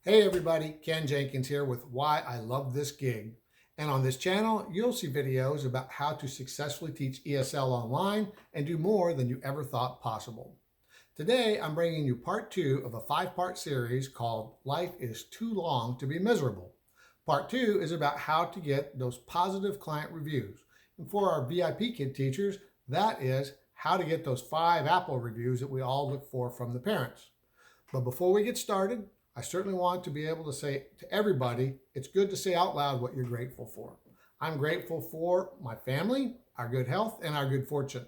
Hey everybody, Ken Jenkins here with Why I Love This Gig. And on this channel, you'll see videos about how to successfully teach ESL online and do more than you ever thought possible. Today, I'm bringing you part 2 of a 5-part series called Life is Too Long to Be Miserable. Part 2 is about how to get those positive client reviews. And for our VIP kid teachers, that is how to get those 5 Apple reviews that we all look for from the parents. But before we get started, I certainly want to be able to say to everybody, it's good to say out loud what you're grateful for. I'm grateful for my family, our good health, and our good fortune.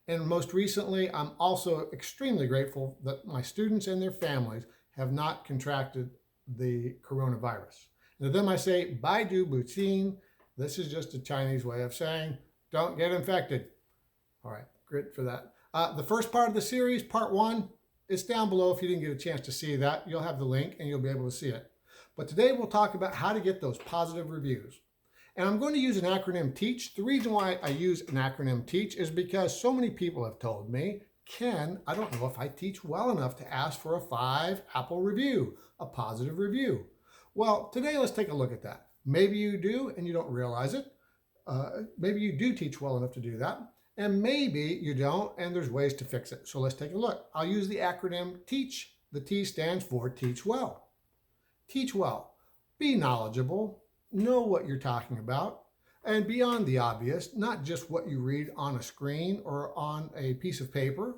And most recently, I'm also extremely grateful that my students and their families have not contracted the coronavirus. And to them I say, Bai Du Butin. This is just a Chinese way of saying, don't get infected. All right, great for that. The first part of the series, part 1, it's down below. If you didn't get a chance to see that, you'll have the link and you'll be able to see it. But today we'll talk about how to get those positive reviews. And I'm going to use an acronym TEACH. The reason why I use an acronym TEACH is because so many people have told me, Ken, I don't know if I teach well enough to ask for a 5 Apple review, a positive review. Well, today let's take a look at that. Maybe you do and you don't realize it. Maybe you do teach well enough to do that. And maybe you don't, and there's ways to fix it. So let's take a look. I'll use the acronym TEACH. The T stands for Teach Well. Teach well. Be knowledgeable. Know what you're talking about. And beyond the obvious, not just what you read on a screen or on a piece of paper.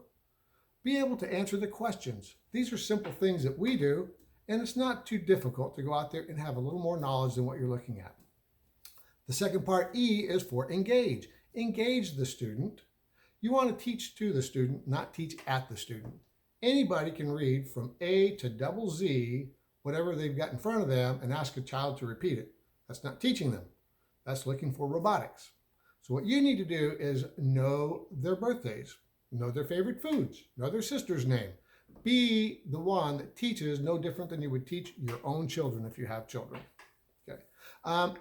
Be able to answer the questions. These are simple things that we do, and it's not too difficult to go out there and have a little more knowledge than what you're looking at. The second part, E, is for engage. Engage the student. You want to teach to the student, not teach at the student. Anybody can read from A to double Z, whatever they've got in front of them, and ask a child to repeat it. That's not teaching them. That's looking for robotics. So what you need to do is know their birthdays, know their favorite foods, know their sister's name. Be the one that teaches no different than you would teach your own children if you have children. Okay.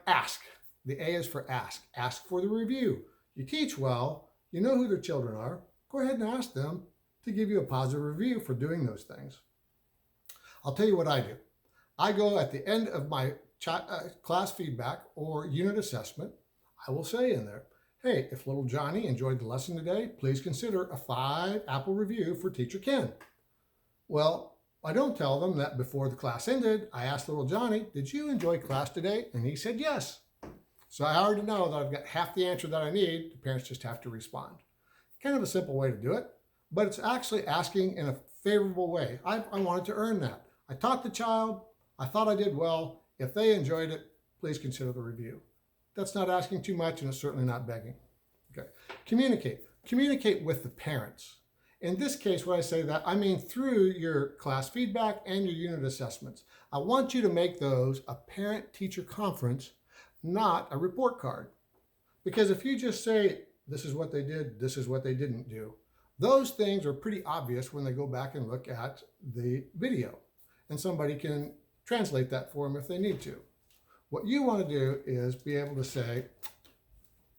Ask. The A is for ask. Ask for the review. You teach well, you know who their children are, go ahead and ask them to give you a positive review for doing those things. I'll tell you what I do. I go at the end of my class feedback or unit assessment, I will say in there, hey, if little Johnny enjoyed the lesson today, please consider a 5 Apple review for Teacher Ken. Well, I don't tell them that before the class ended, I asked little Johnny, did you enjoy class today? And he said yes. So I already know that I've got half the answer that I need. The parents just have to respond. Kind of a simple way to do it, but it's actually asking in a favorable way. I wanted to earn that. I taught the child. I thought I did well. If they enjoyed it, please consider the review. That's not asking too much, and it's certainly not begging. Okay. Communicate. Communicate with the parents. In this case, when I say that, I mean through your class feedback and your unit assessments. I want you to make those a parent-teacher conference, not a report card. Because if you just say, this is what they did, this is what they didn't do, those things are pretty obvious when they go back and look at the video. And somebody can translate that for them if they need to. What you want to do is be able to say,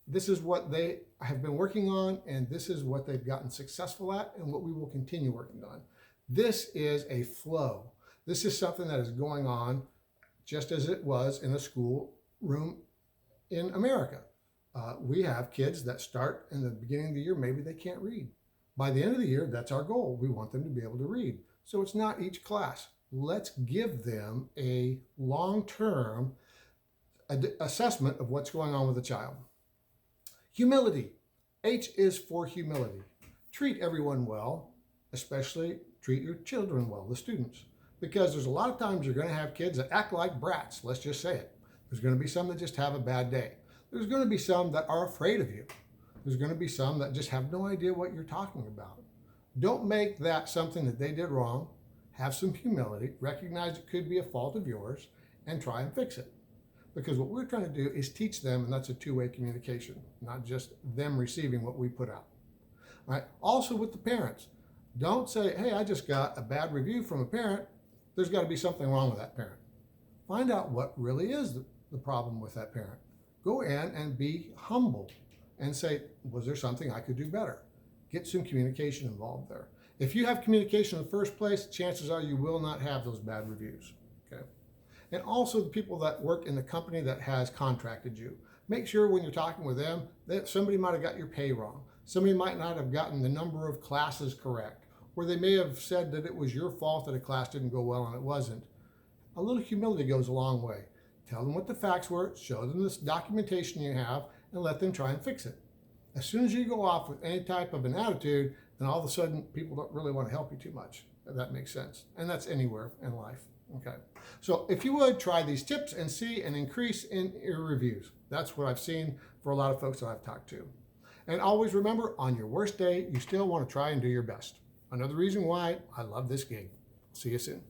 this is what they have been working on, and this is what they've gotten successful at, and what we will continue working on. This is a flow. This is something that is going on just as it was in a school room in America. We have kids that start in the beginning of the year, maybe they can't read. By the end of the year, that's our goal. We want them to be able to read. So it's not each class. Let's give them a long-term assessment of what's going on with the child. Humility. H is for humility. Treat everyone well, especially treat your children well, the students. Because there's a lot of times you're going to have kids that act like brats, let's just say it. There's going to be some that just have a bad day. There's going to be some that are afraid of you. There's going to be some that just have no idea what you're talking about. Don't make that something that they did wrong. Have some humility, recognize it could be a fault of yours, and try and fix it. Because what we're trying to do is teach them, and that's a two-way communication, not just them receiving what we put out. All right. Also with the parents, don't say, hey, I just got a bad review from a parent. There's got to be something wrong with that parent. Find out what really is the problem with that parent. Go in and be humble and say, was there something I could do better? Get some communication involved there. If you have communication in the first place, chances are you will not have those bad reviews. Okay. And also the people that work in the company that has contracted you. Make sure when you're talking with them that somebody might have got your pay wrong. Somebody might not have gotten the number of classes correct, or they may have said that it was your fault that a class didn't go well and it wasn't. A little humility goes a long way. Tell them what the facts were, show them this documentation you have, and let them try and fix it. As soon as you go off with any type of an attitude, then all of a sudden people don't really want to help you too much, if that makes sense. And that's anywhere in life. Okay. So if you would try these tips and see an increase in your reviews. That's what I've seen for a lot of folks that I've talked to. And always remember, on your worst day, you still want to try and do your best. Another reason why I love this gig. See you soon.